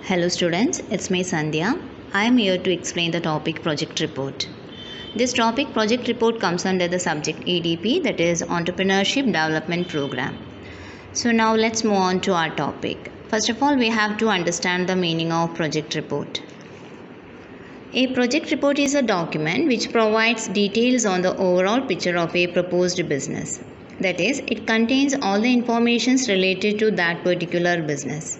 Hello students, it's me Sandhya. I am here to explain the topic project report. This topic project report comes under the subject EDP, that is Entrepreneurship Development Program. So now let's move on to our topic. First of all, we have to understand the meaning of project report. A project report is a document which provides details on the overall picture of a proposed business. That is, it contains all the information related to that particular business.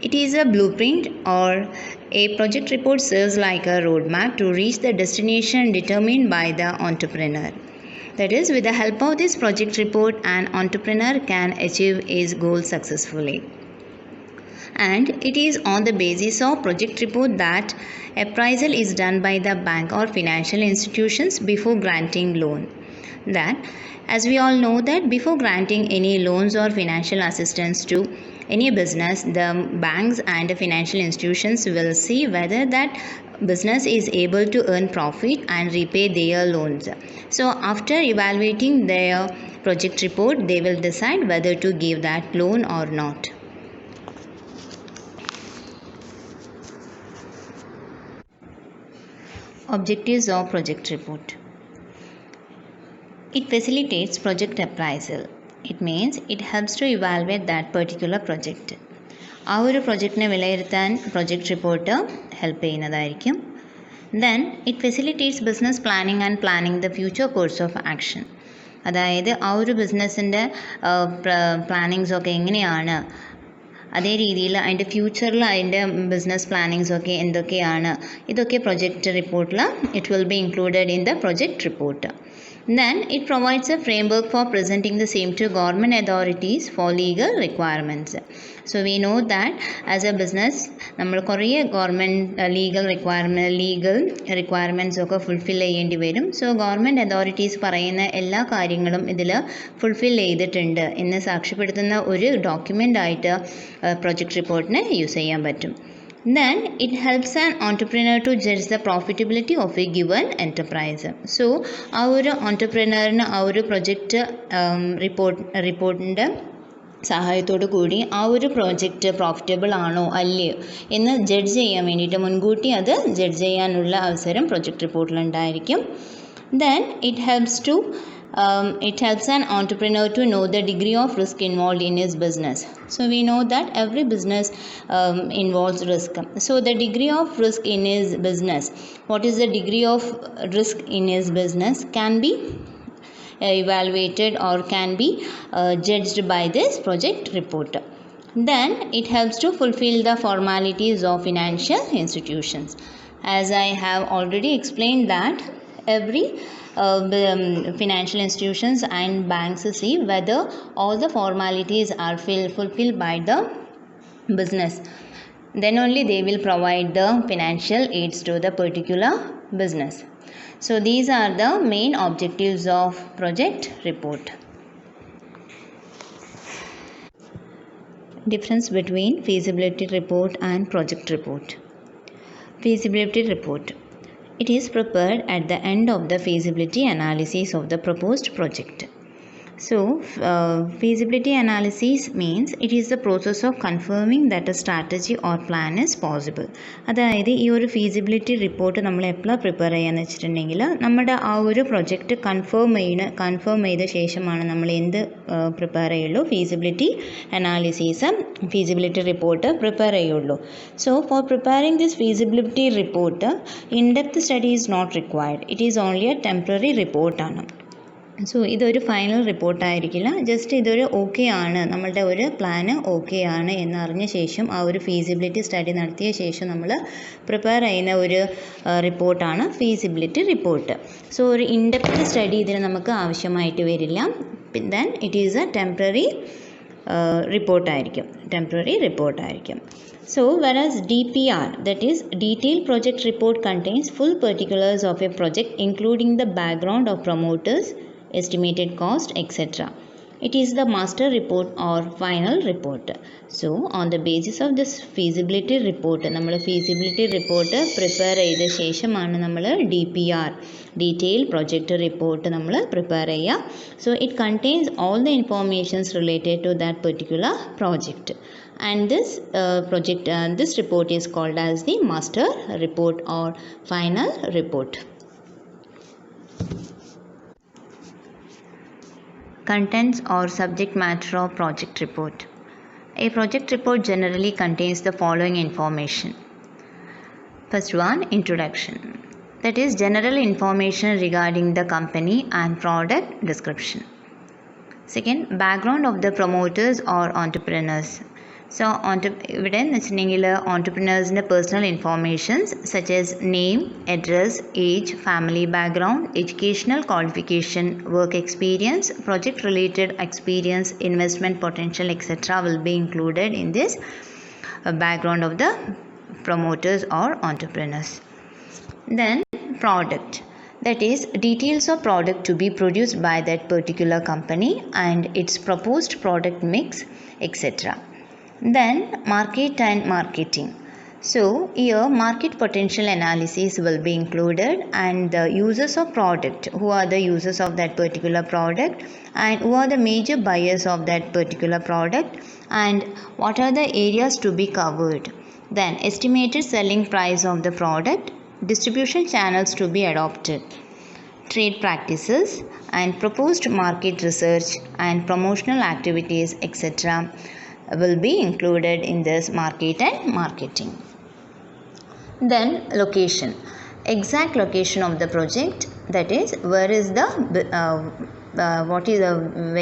It is a blueprint, or a project report serves like a roadmap to reach the destination determined by the entrepreneur. That is, with the help of this project report, an entrepreneur can achieve his goal successfully. And it is on the basis of project report that appraisal is done by the bank or financial institutions before granting loan. That, as we all know, that before granting any loans or financial assistance to any business, the banks and the financial institutions will see whether that business is able to earn profit and repay their loans. So after evaluating their project report, they will decide whether to give that loan or not. Objectives of project report. It facilitates project appraisal. It means it helps to evaluate that particular project. ആ ഒരു പ്രൊജക്റ്റിനെ വിലയിരുത്താൻ project report help ചെയ്യുന്നതായിരിക്കും. Then it facilitates business planning and planning the future course of action. അതായത് ആ ഒരു ബിസിനസ്സിൻ്റെ പ്ലാനിങ്സൊക്കെ എങ്ങനെയാണ്, അതേ രീതിയിൽ അതിൻ്റെ ഫ്യൂച്ചറിൽ അതിൻ്റെ ബിസിനസ് പ്ലാനിങ്സൊക്കെ എന്തൊക്കെയാണ്, ഇതൊക്കെ പ്രൊജക്റ്റ് റിപ്പോർട്ടിൽ it will be included in the project report. Then it provides a framework for presenting the same to government authorities for legal requirements. So we know that as a business, നമ്മൾ കുറേ government legal requirements ഒക്കെ fulfil ചെയ്യേണ്ടി വരും. So government authorities പറയുന്ന എല്ലാ കാര്യങ്ങളും ഇതിൽ fulfil ചെയ്തിട്ടുണ്ട് എന്ന് സാക്ഷ്യപ്പെടുത്തുന്ന ഒരു ഡോക്യുമെൻ്റ് ആയിട്ട് പ്രൊജക്റ്റ് റിപ്പോർട്ടിന് യൂസ് ചെയ്യാൻ പറ്റും. Then it helps an entrepreneur to judge the profitability of a given enterprise. So ആ ഒരു entrepreneurന് ആ ഒരു പ്രൊജക്റ്റ് റിപ്പോർട്ടിൻ്റെ സഹായത്തോടു കൂടി ആ ഒരു പ്രോജക്റ്റ് പ്രോഫിറ്റബിൾ ആണോ അല്ലയോ എന്ന് ജഡ്ജ് ചെയ്യാൻ വേണ്ടിയിട്ട് മുൻകൂട്ടി അത് ജഡ്ജ് ചെയ്യാനുള്ള അവസരം project റിപ്പോർട്ടിലുണ്ടായിരിക്കും. Then it helps an entrepreneur to know the degree of risk involved in his business. So we know that every business involves risk. So the degree of risk in his business, what is the degree of risk in his business, can be evaluated or can be judged by this project report. Then it helps to fulfill the formalities of financial institutions. As I have already explained that every financial institutions and banks see whether all the formalities are fulfilled by the business. Then only they will provide the financial aids to the particular business. So these are the main objectives of project report. Difference between feasibility report and project report. Feasibility report. It is prepared at the end of the feasibility analysis of the proposed project. So, feasibility analysis means it is the process of confirming that a strategy or plan is possible. അതായത് ഈ ഒരു feasibility report നമ്മൾ എപ്പോഴാണ് prepare ചെയ്യാന്ന് വെച്ചിട്ടുണ്ടെങ്കിൽ നമ്മുടെ ആ ഒരു പ്രൊജക്റ്റ് കൺഫേം ചെയ്ത ശേഷമാണ് നമ്മൾ എന്ത് പ്രിപ്പയർ ചെയ്യുള്ളൂ, feasibility analysis feasibility report prepare ചെയ്യുള്ളൂ. So for preparing this feasibility report in depth study is not required. It is only a temporary റിപ്പോർട്ടാണ്. സോ ഇതൊരു ഫൈനൽ റിപ്പോർട്ടായിരിക്കില്ല. ജസ്റ്റ് ഇതൊരു ഓക്കെ ആണ്, നമ്മളുടെ ഒരു പ്ലാന് ഓക്കെ ആണ് എന്നറിഞ്ഞ ശേഷം ആ ഒരു ഫീസിബിലിറ്റി സ്റ്റഡി നടത്തിയ ശേഷം നമ്മൾ പ്രിപ്പയർ ചെയ്യുന്ന ഒരു റിപ്പോർട്ടാണ് ഫീസിബിലിറ്റി റിപ്പോർട്ട്. സോ ഒരു ഇൻഡെപ്ത് സ്റ്റഡി ഇതിന് നമുക്ക് ആവശ്യമായിട്ട് വരില്ല. Then it is a temporary റിപ്പോർട്ടായിരിക്കും. So whereas DPR, that is detailed project report, contains full particulars of a project including the background of promoters, estimated cost, etc. It is the master report or final report. So on the basis of this feasibility report, നമ്മൾ feasibility report prepare ചെയ്ത ശേഷമാണ് നമ്മൾ DPR, detailed project report നമ്മൾ prepare ചെയ്യുക. So it contains all the informations related to that particular project. And this report is called as the master report or final report. Contents or subject matter of project report. A project report generally contains the following information. First one, introduction. That is general information regarding the company and product description. Second, background of the promoters or entrepreneurs. So ഇവിടെ എന്ന് വെച്ചിട്ടുണ്ടെങ്കിൽ ഓൺടർപ്രിനേഴ്സിൻ്റെ personal informations such as name, address, age, family background, educational qualification, work experience, project related experience, investment potential etcetera will be included in this background of the promoters or entrepreneurs. Then product. That is details of product to be produced by that particular company and its proposed product mix, etc. Then market and marketing. So here market potential analysis will be included and the users of product, who are the users of that particular product and who are the major buyers of that particular product and what are the areas to be covered. Then estimated selling price of the product, distribution channels to be adopted, trade practices and proposed market research and promotional activities, etc. will be included in this market and marketing. Then location. Exact location of the project, that is where is the what is the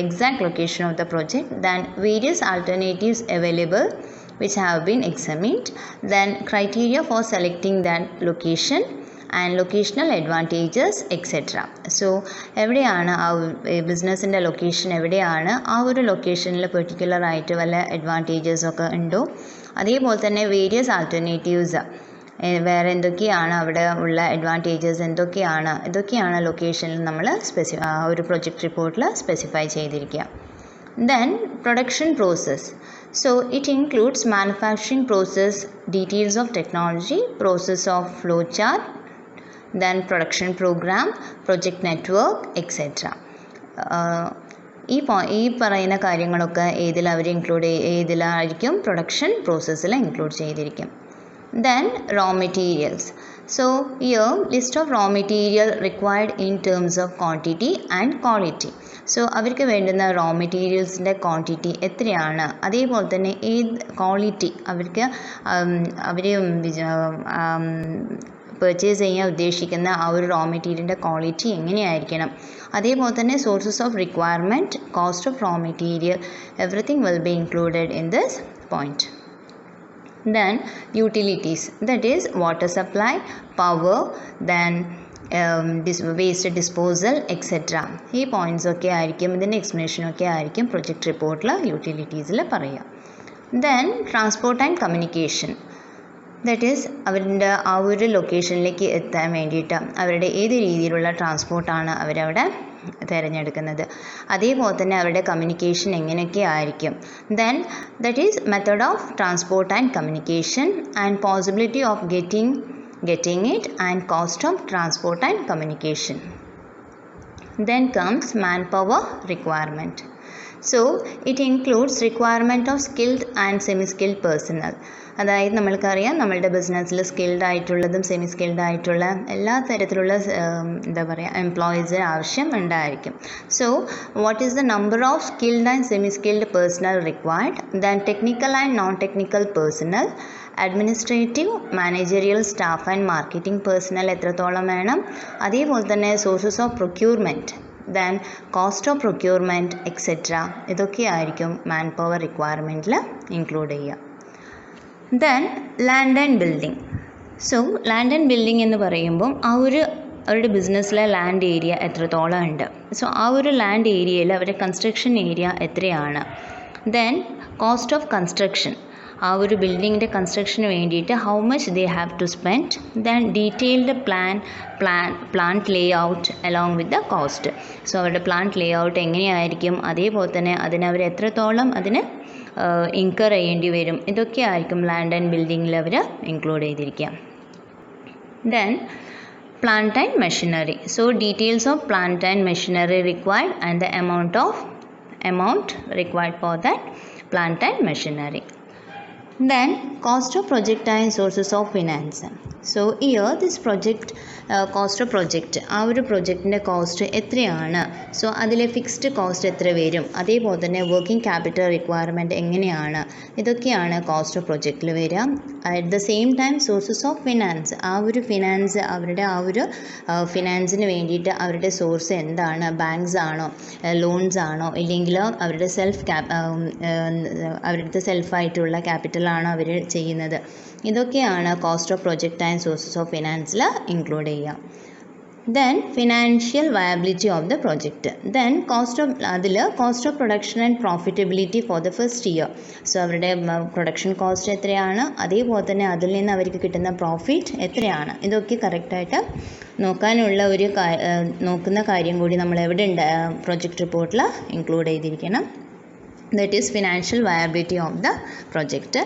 exact location of the project. Then various alternatives available which have been examined. Then criteria for selecting that location and locational advantages, etc. So എവിടെയാണ് ആ ബിസിനസ്സിൻ്റെ location, എവിടെയാണ് ആ ഒരു ലൊക്കേഷനിൽ particular ആയിട്ട് വല്ല advantages ഒക്കെ ഉണ്ടോ, അതേപോലെ തന്നെ വേരിയസ് ആൾട്ടർനേറ്റീവ്സ് വേറെ എന്തൊക്കെയാണ് അവിടെ ഉള്ള അഡ്വാൻറ്റേജസ് ഇതൊക്കെയാണ് ലൊക്കേഷനിൽ നമ്മൾ ഒരു പ്രൊജക്റ്റ് റിപ്പോർട്ടിൽ സ്പെസിഫൈ ചെയ്തിരിക്കുക. Then production process. So it includes manufacturing process, details of technology, process of flow chart, then production program, project network, etc. ഈ പറയുന്ന കാര്യങ്ങളൊക്കെ ഏതിലായിരിക്കും പ്രൊഡക്ഷൻ പ്രോസസ്സിൽ ഇൻക്ലൂഡ് ചെയ്തിരിക്കും. Then raw materials. So here list of raw material required in terms of quantity and quality. So അവർക്ക് വേണ്ടുന്ന raw materialsൻ്റെ quantity എത്രയാണ്, അതേപോലെ തന്നെ ക്വാളിറ്റി അവർ പർച്ചേസ് ചെയ്യാൻ ഉദ്ദേശിക്കുന്ന ആ ഒരു റോ മെറ്റീരിയലിൻ്റെ ക്വാളിറ്റി എങ്ങനെയായിരിക്കണം, അതേപോലെ തന്നെ sources of requirement, cost of raw material, everything will be included in this point. Then utilities, that is water supply, power, then waste disposal, etc. ഈ പോയിൻറ്റ്സ് ഒക്കെ ആയിരിക്കും, ഇതിൻ്റെ എക്സ്പ്ലനേഷനൊക്കെ ആയിരിക്കും പ്രൊജക്റ്റ് റിപ്പോർട്ടിൽ യൂട്ടിലിറ്റീസിൽ പറയുക. Then transport and communication. That is അവരുടെ ആ ഒരു ലൊക്കേഷനിലേക്ക് എത്താൻ വേണ്ടിയിട്ട് അവരുടെ ഏത് രീതിയിലുള്ള ട്രാൻസ്പോർട്ടാണ് അവരവിടെ തിരഞ്ഞെടുക്കുന്നത്, അതേപോലെ തന്നെ അവരുടെ കമ്മ്യൂണിക്കേഷൻ എങ്ങനെയൊക്കെ ആയിരിക്കും. Then that is method of transport and communication and possibility of getting it and cost of transport and communication. Then comes manpower requirement. So it includes requirement of skilled and semi-skilled personnel. അതായത് നമ്മൾക്കറിയാം നമ്മളുടെ ബിസിനസ്സിൽ skilled ആയിട്ടുള്ളതും semi skilled ആയിട്ടുള്ള എല്ലാ തരത്തിലുള്ള എന്താ പറയുക എംപ്ലോയീസിന് ആവശ്യം ഉണ്ടായിരിക്കും. So what is the number of skilled and semi skilled personnel required, then technical and non technical personnel, administrative managerial staff and marketing personnel എത്രത്തോളം വേണം, അതേപോലെ തന്നെ sources of procurement, then cost of procurement etcetera, ഇതൊക്കെയായിരിക്കും man power റിക്വയർമെൻറ്റിൽ include ചെയ്യുക. Then land and building. So land and building എന്ന് പറയുമ്പം അവരുടെ ബിസിനസ്സിലെ ലാൻഡ് ഏരിയ എത്രത്തോളം ഉണ്ട്, സോ ആ ഒരു ലാൻഡ് ഏരിയയിൽ അവരുടെ കൺസ്ട്രക്ഷൻ ഏരിയ എത്രയാണ്, ദെൻ കോസ്റ്റ് ഓഫ് കൺസ്ട്രക്ഷൻ, ആ ഒരു ബിൽഡിങ്ങിൻ്റെ കൺസ്ട്രക്ഷന് വേണ്ടിയിട്ട് how much they have to spend. Then detailed plant layout along with the cost. So അവരുടെ പ്ലാന്റ് ലേ ഔട്ട് എങ്ങനെയായിരിക്കും, അതേപോലെ തന്നെ അവർ എത്രത്തോളം അതിന് ഇൻകർ ചെയ്യേണ്ടി വരും, ഇതൊക്കെ ആയിരിക്കും ലാൻഡ് ആൻഡ് ബിൽഡിങ്ങിൽ അവർ ഇൻക്ലൂഡ് ചെയ്തിരിക്കുക. Then plant and machinery. So details of plant and machinery required and the amount required for that plant and machinery. Then cost of project and sources of finance. So here this project cost of project, ആ ഒരു പ്രൊജക്റ്റിൻ്റെ cost എത്രയാണ്, so അതിലെ fixed cost എത്ര വരും, അതേപോലെ തന്നെ working capital requirement എങ്ങനെയാണ്, ഇതൊക്കെയാണ് കോസ്റ്റ് ഓഫ് പ്രൊജക്റ്റിൽ വരിക. At the same time sources of finance, ആ ഒരു ഫിനാൻസ് അവരുടെ ആ ഒരു ഫിനാൻസിന് വേണ്ടിയിട്ട് അവരുടെ സോഴ്സ് എന്താണ്, ബാങ്ക്സ് ആണോ, ലോൺസ് ആണോ, ഇല്ലെങ്കിൽ അവരുടെ അവരുടെ സെൽഫായിട്ടുള്ള ക്യാപിറ്റലാണോ അവർ ചെയ്യുന്നത്, ഇതൊക്കെയാണ് cost of project and sources of ഫിനാൻസിൽ ഇൻക്ലൂഡ് ചെയ്യുക. Then financial viability of the project. Then cost of production and profitability for the first year. So അവരുടെ പ്രൊഡക്ഷൻ കോസ്റ്റ് എത്രയാണ്, അതേപോലെ തന്നെ അതിൽ നിന്ന് അവർക്ക് കിട്ടുന്ന പ്രോഫിറ്റ് എത്രയാണ്, ഇതൊക്കെ കറക്റ്റായിട്ട് നോക്കുന്ന കാര്യം കൂടി നമ്മൾ എവിടെ ഉണ്ട്, പ്രൊജക്റ്റ് റിപ്പോർട്ടിൽ ഇൻക്ലൂഡ് ചെയ്തിരിക്കണം. That is financial viability of the project.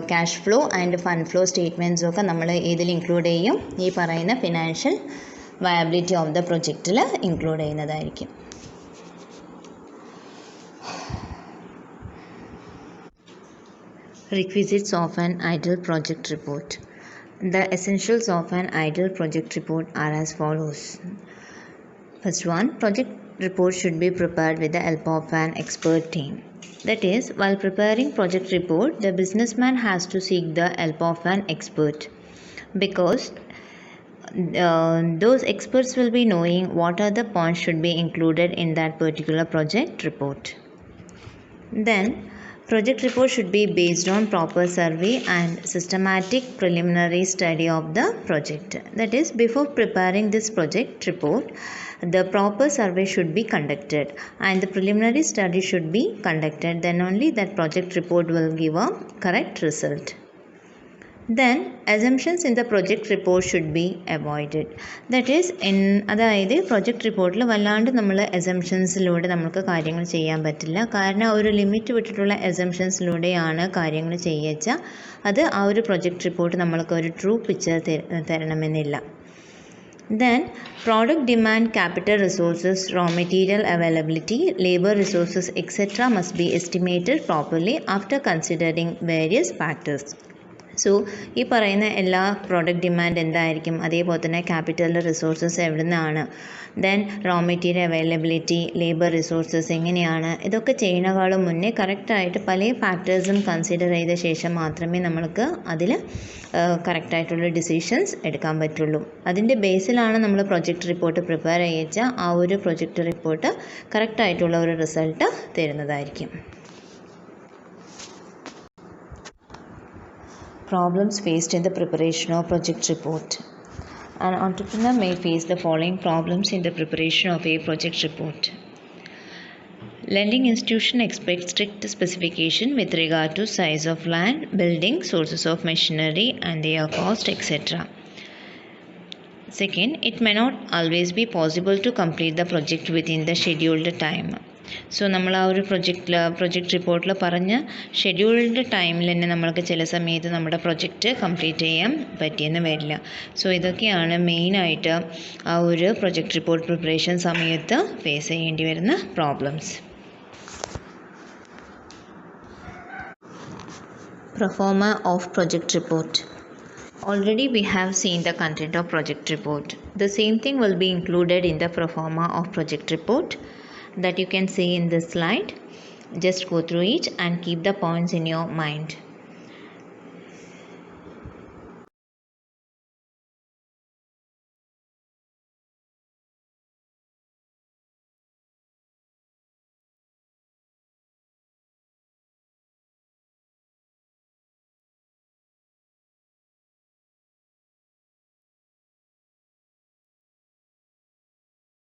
Cash flow and fund flow സ്റ്റേറ്റ്മെൻറ്റ്സും ഒക്കെ നമ്മൾ ഇതിൽ ഇൻക്ലൂഡ് ചെയ്യും, ഈ പറയുന്ന ഫിനാൻഷ്യൽ വയബിലിറ്റി ഓഫ് ദ പ്രൊജക്റ്റിൽ ഇൻക്ലൂഡ് ചെയ്യുന്നതായിരിക്കും. Requisites of an ideal project report. The essentials of an ideal project report are as follows. First one, project report should be prepared with the help of an expert team. That is, while preparing project report, the businessman has to seek the help of an expert, because those experts will be knowing what are the points should be included in that particular project report. Then project report should be based on proper survey and systematic preliminary study of the project. That is, before preparing this project report, the proper survey should be conducted and the preliminary study should be conducted. Then only that project report will give a correct result. Then assumptions in the project report should be avoided. That is, അതായത് project റിപ്പോർട്ടിൽ വല്ലാണ്ട് നമ്മൾ അസംഷൻസിലൂടെ നമുക്ക് കാര്യങ്ങൾ ചെയ്യാൻ പറ്റില്ല. കാരണം ഒരു ലിമിറ്റ് വിട്ടിട്ടുള്ള അസംഷൻസിലൂടെയാണ് കാര്യങ്ങൾ ചെയ്യുക. അത് ആ ഒരു പ്രൊജക്റ്റ് റിപ്പോർട്ട് നമ്മൾക്ക് ഒരു ട്രൂ പിക്ചർ തരണമെന്നില്ല. Then product demand, capital resources, raw material availability, labor resources, etc. must be estimated properly after considering various factors. So ഈ പറയുന്ന എല്ലാ പ്രോഡക്റ്റ് ഡിമാൻഡ് എന്തായിരിക്കും, അതേപോലെ തന്നെ ക്യാപിറ്റൽ റിസോഴ്സസ് എവിടെ നിന്നാണ്, then raw material availability, labour resources എങ്ങനെയാണ്, ഇതൊക്കെ ചെയ്യുന്നതിനേക്കാളും മുന്നേ കറക്റ്റായിട്ട് പല ഫാക്ടേഴ്സും കൺസിഡർ ചെയ്ത ശേഷം മാത്രമേ നമ്മൾക്ക് അതിൽ കറക്റ്റായിട്ടുള്ള ഡിസിഷൻസ് എടുക്കാൻ പറ്റുള്ളൂ. അതിൻ്റെ ബേസിലാണ് നമ്മൾ പ്രൊജക്റ്റ് റിപ്പോർട്ട് പ്രിപ്പയർ ചെയ്യിച്ചാൽ ആ ഒരു പ്രൊജക്റ്റ് റിപ്പോർട്ട് കറക്റ്റായിട്ടുള്ള ഒരു റിസൾട്ട് തരുന്നതായിരിക്കും. Problems faced in the preparation of project report. An entrepreneur may face the following problems in the preparation of a project report. Lending institution expects strict specification with regard to size of land, building, sources of machinery and their cost, etc. Second, it may not always be possible to complete the project within the scheduled time. So നമ്മൾ ആ ഒരു project റിപ്പോർട്ടിൽ പറഞ്ഞ scheduled ടൈമിൽ തന്നെ നമ്മൾക്ക് ചില സമയത്ത് നമ്മുടെ പ്രൊജക്റ്റ് കംപ്ലീറ്റ് ചെയ്യാൻ പറ്റിയെന്ന് വരില്ല. സോ ഇതൊക്കെയാണ് മെയിനായിട്ട് ആ ഒരു പ്രൊജക്റ്റ് റിപ്പോർട്ട് പ്രിപ്പറേഷൻ സമയത്ത് ഫേസ് ചെയ്യേണ്ടി വരുന്ന problems. Proforma of project report. Already we have seen the content of project report. The same thing will be included in the proforma of project report that you can see in this slide. Just go through it and keep the points in your mind.